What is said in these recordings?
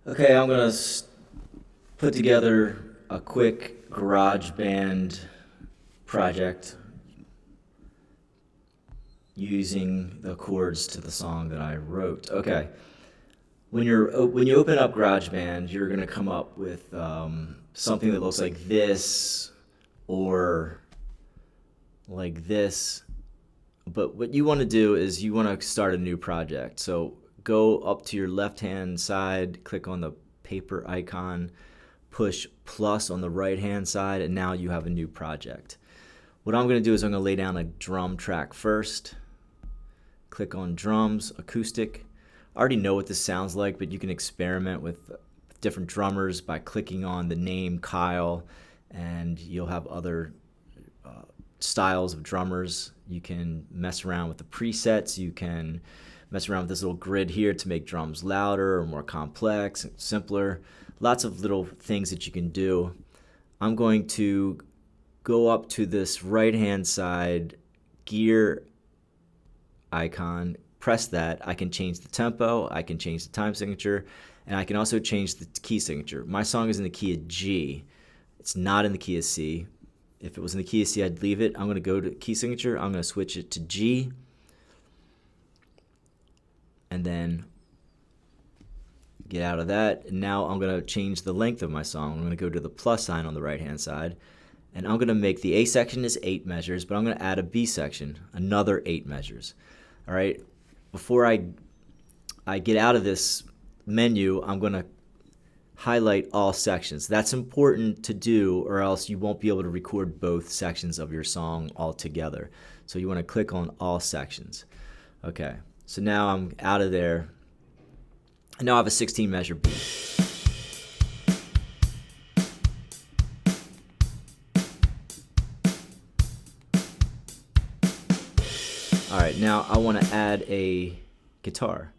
Okay, I'm gonna put together a quick GarageBand project using the chords to the song that I wrote. Okay, when you open up GarageBand, you're gonna come up with something that looks like this or like this. But what you want to do is you want to start a new project. So go up to your left hand side, click on the paper icon, push plus on the right hand side, and now you have a new project. What I'm going to do is I'm going to lay down a drum track first. Click on drums, acoustic. I already know what this sounds like, but you can experiment with different drummers by clicking on the name Kyle, and you'll have other styles of drummers. You can mess around with the presets. You can mess around with this little grid here to make drums louder or more complex and simpler. Lots of little things that you can do. I'm going to go up to this right hand side gear icon, press that. I can change the tempo, I can change the time signature, and I can also change the key signature. My song is in the key of G. It's not in the key of C. If it was in the key of C, I'd leave it. I'm going to go to key signature. I'm going to switch it to G. And then get out of that. And now I'm going to change the length of my song. I'm going to go to the plus sign on the right-hand side. And I'm going to make the A section is 8 measures, but I'm going to add a B section, another 8 measures. All right. Before I get out of this menu, I'm going to highlight all sections. That's important to do, or else you won't be able to record both sections of your song all together. So you want to click on all sections. Okay, so now I'm out of there. And now I have a 16 measure beat. All right, now I want to add a guitar.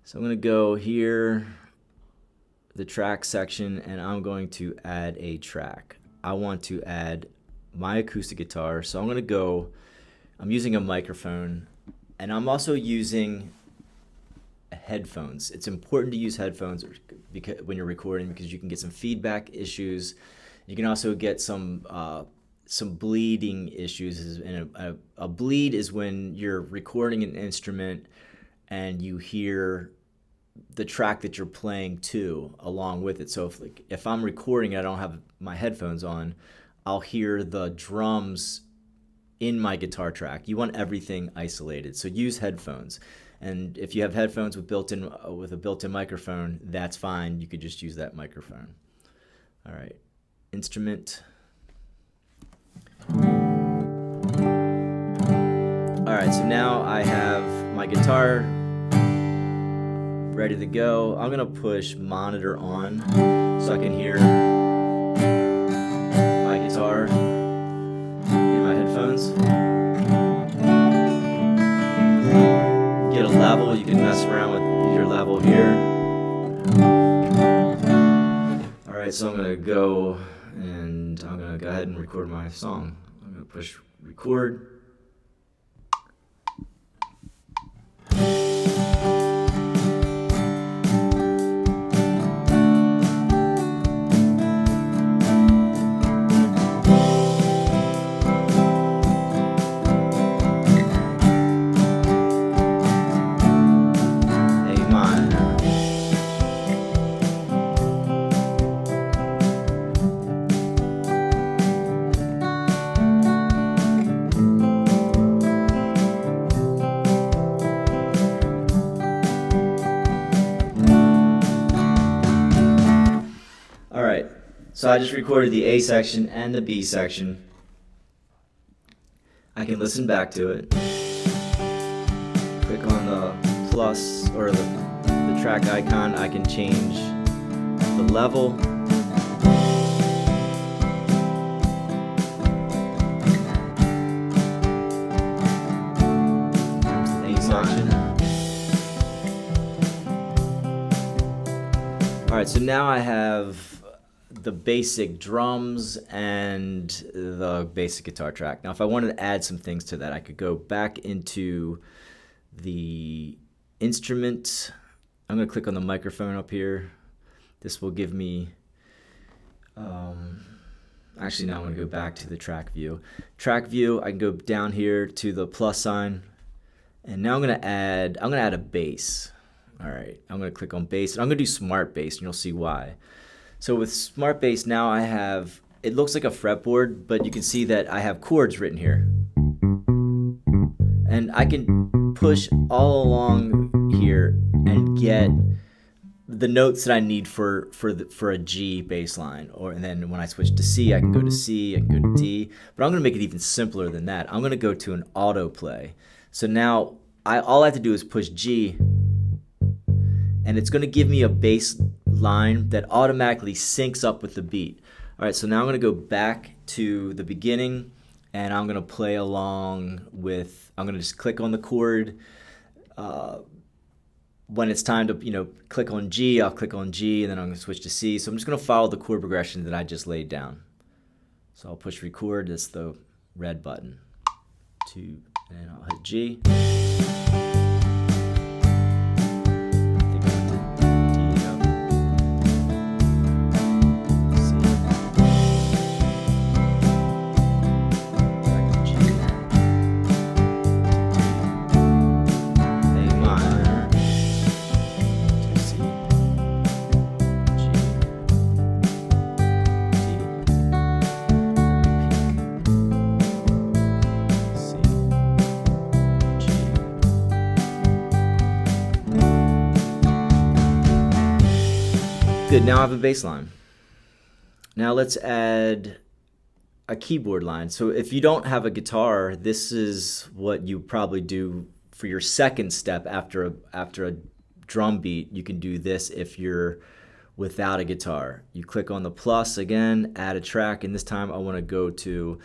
So I'm going to go here, the track section, and I'm going to add a track. I want to add my acoustic guitar, so I'm using a microphone, and I'm also using headphones. It's important to use headphones when you're recording because you can get some feedback issues. You can also get some bleeding issues. And a bleed is when you're recording an instrument and you hear the track that you're playing to along with it. So if I'm recording, I don't have my headphones on, I'll hear the drums in my guitar track. You want everything isolated, so use headphones. And if you have headphones with a built-in microphone, that's fine. You could just use that microphone. All right, instrument. All right, so now I have my guitar ready to go. I'm gonna push monitor on so I can hear my guitar in my headphones. Get a level, you can mess around with your level here. Alright, so I'm gonna go ahead and record my song. I'm gonna push record. Alright, so I just recorded the A section and the B section. I can listen back to it. Click on the plus or the track icon. I can change the level. A section. Alright, so now I have the basic drums and the basic guitar track. Now if I wanted to add some things to that, I could go back into the instrument. I'm going to click on the microphone up here. This will give me, actually now I'm going to go back to the track view. Track view, I can go down here to the plus sign, and now I'm going to add a bass. All right, I'm going to click on bass, and I'm going to do smart bass, and you'll see why. So with smart bass, now I have, it looks like a fretboard, but you can see that I have chords written here. And I can push all along here and get the notes that I need for a G bass line. And then when I switch to C, I can go to C, I can go to D. But I'm going to make it even simpler than that. I'm going to go to an autoplay. So now all I have to do is push G, and it's going to give me a bass line that automatically syncs up with the beat. All right, so now I'm going to go back to the beginning, and I'm going to play along with, I'm going to just click on the chord. When it's time to, click on G, I'll click on G, and then I'm going to switch to C. So I'm just going to follow the chord progression that I just laid down. So I'll push record, that's the red button. And I'll hit G. Good, now I have a bass line. Now let's add a keyboard line. So if you don't have a guitar, this is what you probably do for your second step after a drum beat. You can do this if you're without a guitar. You click on the plus again, add a track, and this time I want to go to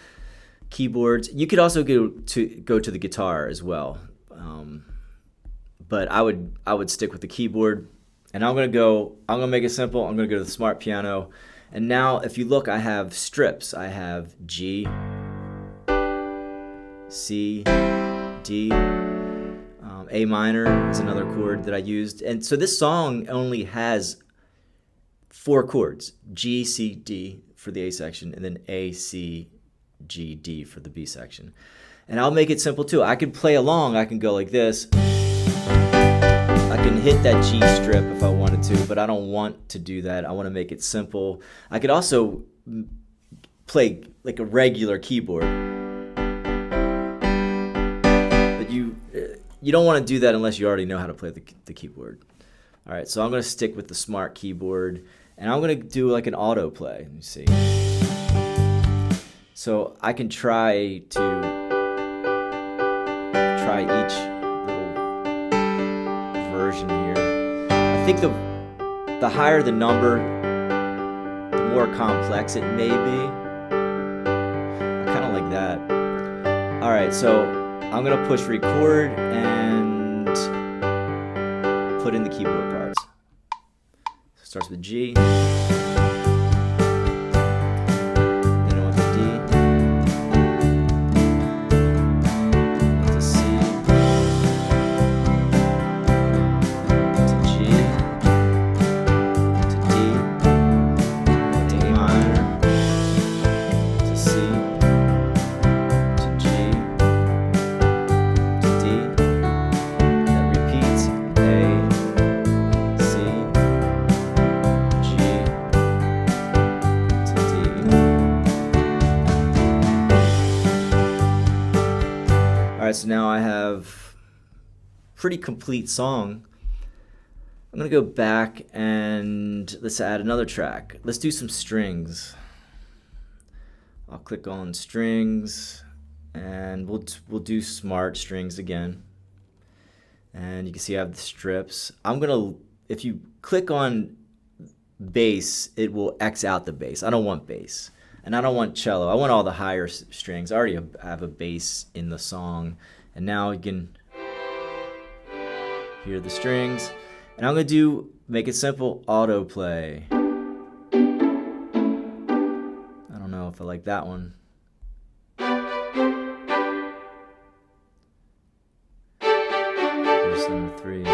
keyboards. You could also go to the guitar as well, but I would stick with the keyboard. And I'm gonna make it simple. I'm gonna go to the smart piano. And now if you look, I have strips. I have G, C, D, A minor is another chord that I used. And so this song only has 4 chords, G, C, D for the A section, and then A, C, G, D for the B section. And I'll make it simple too. I can play along, I can go like this. I can hit that G strip if I wanted to, but I don't want to do that. I want to make it simple. I could also play like a regular keyboard, but you don't want to do that unless you already know how to play the keyboard. All right, so I'm going to stick with the smart keyboard, and I'm going to do like an autoplay. Let me see. So I can try each version here. I think the higher the number, the more complex it may be. I kind of like that. All right, so I'm gonna push record and put in the keyboard parts. So it starts with G. Alright, so now I have a pretty complete song. I'm going to go back and let's add another track. Let's do some strings. I'll click on strings and we'll do smart strings again. And you can see I have the strips. If you click on bass, it will X out the bass. I don't want bass. And I don't want cello. I want all the higher strings. I already have a bass in the song. And now you can hear the strings. And I'm going to make it simple, autoplay. I don't know if I like that one. Here's number 3.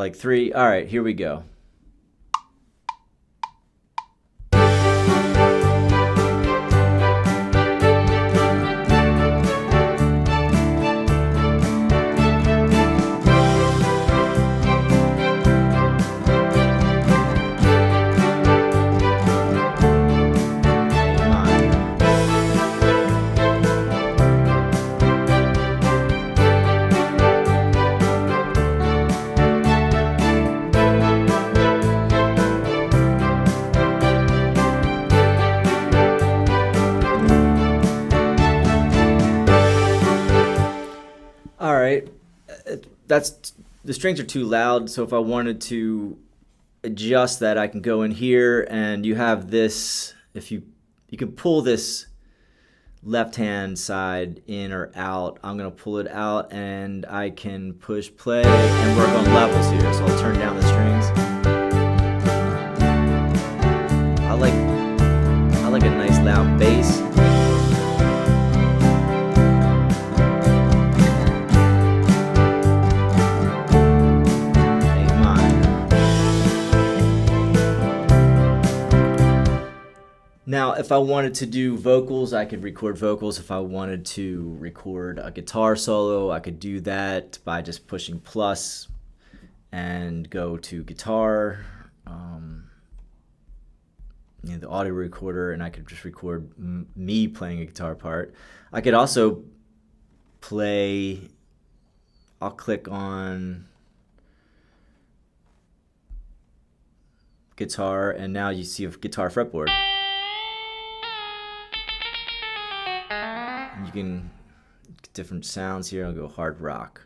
like 3. All right, here we go. All right, that's the strings are too loud. So if I wanted to adjust that, I can go in here, and you have this. If you can pull this left hand side in or out. I'm gonna pull it out, and I can push play and work on levels here. So I'll turn down the strings. I like a nice loud bass. Now, if I wanted to do vocals, I could record vocals. If I wanted to record a guitar solo, I could do that by just pushing plus and go to guitar, the audio recorder, and I could just record me playing a guitar part. I could also play, I'll click on guitar, and now you see a guitar fretboard. You can get different sounds here. I'll go hard rock.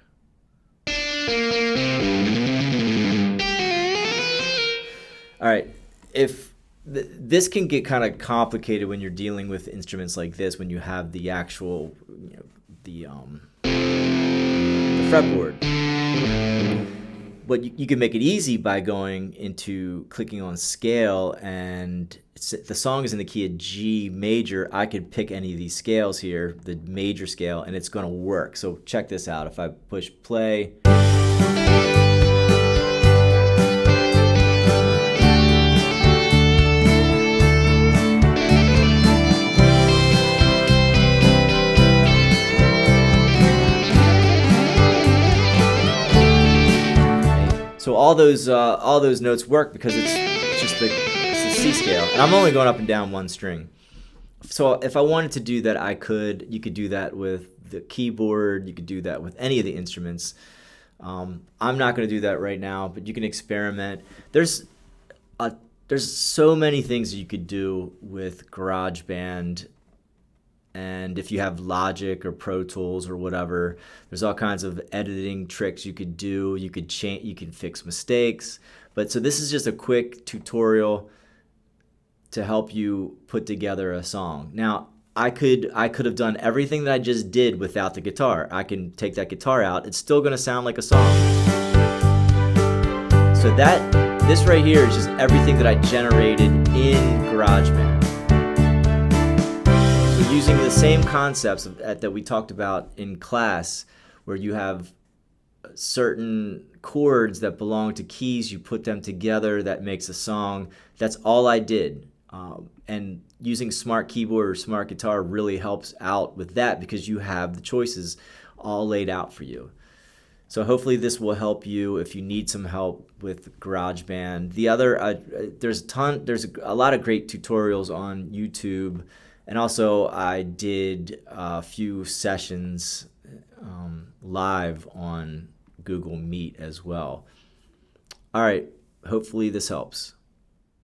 All right, if this can get kind of complicated when you're dealing with instruments like this, when you have the actual, the fretboard. But you can make it easy by going into clicking on scale, and the song is in the key of G major. I could pick any of these scales here, the major scale, and it's going to work. So check this out. If I push play, so all those notes work because it's just the C scale, and I'm only going up and down one string. So if I wanted to do that, you could do that with the keyboard. You could do that with any of the instruments. I'm not going to do that right now, but you can experiment. There's so many things you could do with GarageBand. And if you have Logic or Pro Tools or whatever, there's all kinds of editing tricks you could do. You could change, you can fix mistakes. But so this is just a quick tutorial to help you put together a song. Now, I could have done everything that I just did without the guitar. I can take that guitar out. It's still going to sound like a song. So this right here is just everything that I generated in GarageBand. Using the same concepts that we talked about in class, where you have certain chords that belong to keys, you put them together, that makes a song. That's all I did. And using smart keyboard or smart guitar really helps out with that, because you have the choices all laid out for you. So hopefully this will help you if you need some help with GarageBand. There's a lot of great tutorials on YouTube. And also, I did a few sessions live on Google Meet as well. All right, hopefully this helps.